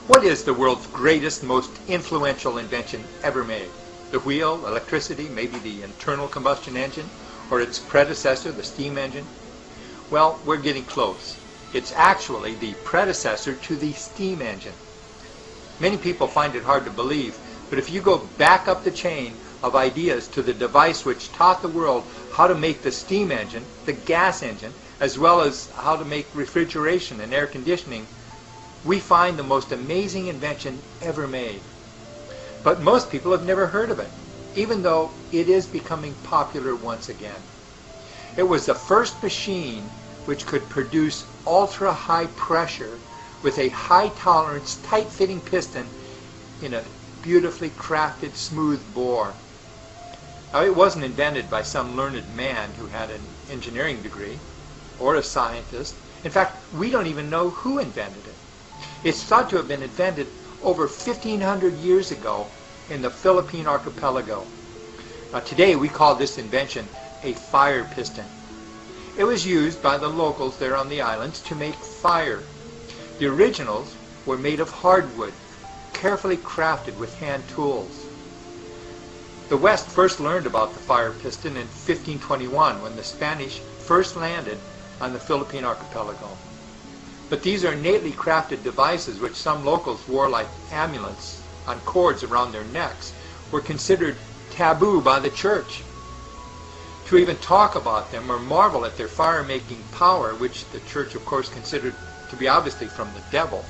What is the world's greatest, most influential invention ever made? The wheel, electricity, maybe the internal combustion engine, or its predecessor, the steam engine? Well, we're getting close. It's actually the predecessor to the steam engine. Many people find it hard to believe, but if you go back up the chain of ideas to the device which taught the world how to make the steam engine, the gas engine, as well as how to make refrigeration and air conditioning, we find the most amazing invention ever made. But most people have never heard of it, even though it is becoming popular once again. It was the first machine which could produce ultra-high pressure with a high-tolerance, tight-fitting piston in a beautifully crafted, smooth bore. Now, it wasn't invented by some learned man who had an engineering degree or a scientist. In fact, we don't even know who invented it. It's thought to have been invented over 1,500 years ago in the Philippine archipelago. Now, today we call this invention a fire piston. It was used by the locals there on the islands to make fire. The originals were made of hardwood, carefully crafted with hand tools. The West first learned about the fire piston in 1521 when the Spanish first landed on the Philippine archipelago. But these are innately crafted devices which some locals wore like amulets on cords around their necks, were considered taboo by the church. To even talk about them or marvel at their fire-making power, which the church of course considered to be obviously from the devil,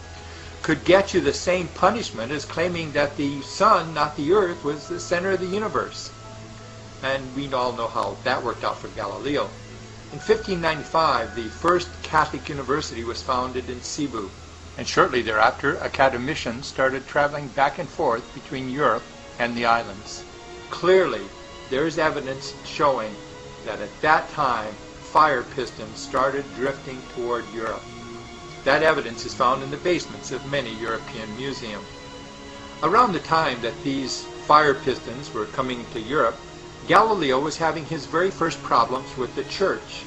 could get you the same punishment as claiming that the sun, not the earth, was the center of the universe. And we all know how that worked out for Galileo. In 1595, the first Catholic university was founded in Cebu, and shortly thereafter, academicians started traveling back and forth between Europe and the islands. Clearly, there is evidence showing that at that time, fire pistons started drifting toward Europe. That evidence is found in the basements of many European museums. Around the time that these fire pistons were coming to Europe, Galileo was having his very first problems with the church.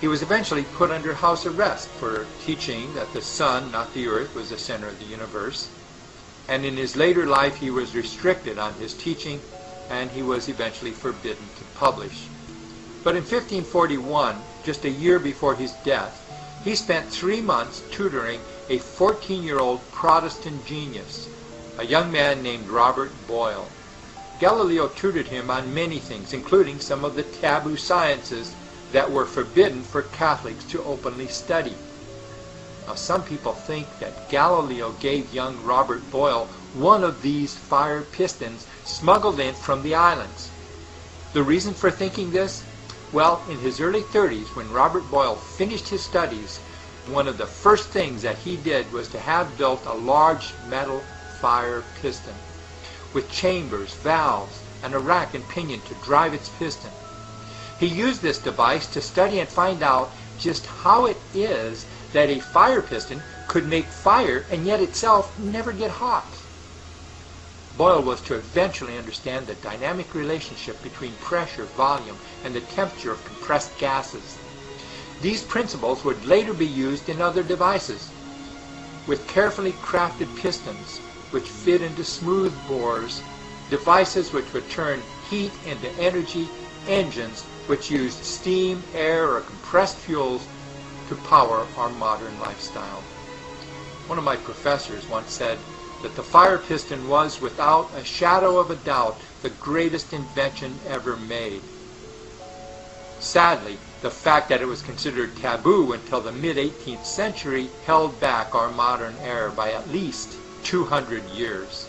He was eventually put under house arrest for teaching that the sun, not the earth, was the center of the universe. And in his later life he was restricted on his teaching, and he was eventually forbidden to publish. But in 1541, just a year before his death, he spent 3 months tutoring a 14-year-old Protestant genius, a young man named Robert Boyle. Galileo tutored him on many things, including some of the taboo sciences that were forbidden for Catholics to openly study. Now, some people think that Galileo gave young Robert Boyle one of these fire pistons smuggled in from the islands. The reason for thinking this? Well, in his early 30s, when Robert Boyle finished his studies, one of the first things that he did was to have built a large metal fire piston with chambers, valves, and a rack and pinion to drive its piston. He used this device to study and find out just how it is that a fire piston could make fire and yet itself never get hot. Boyle was to eventually understand the dynamic relationship between pressure, volume, and the temperature of compressed gases. These principles would later be used in other devices. With carefully crafted pistons, which fit into smooth bores, devices which would turn heat into energy, engines which used steam, air, or compressed fuels to power our modern lifestyle. One of my professors once said that the fire piston was, without a shadow of a doubt, the greatest invention ever made. Sadly, the fact that it was considered taboo until the mid-18th century held back our modern era by at least 200 years.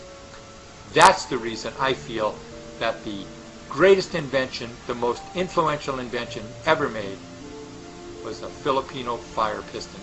That's the reason I feel that the greatest invention, the most influential invention ever made, was the Filipino fire piston.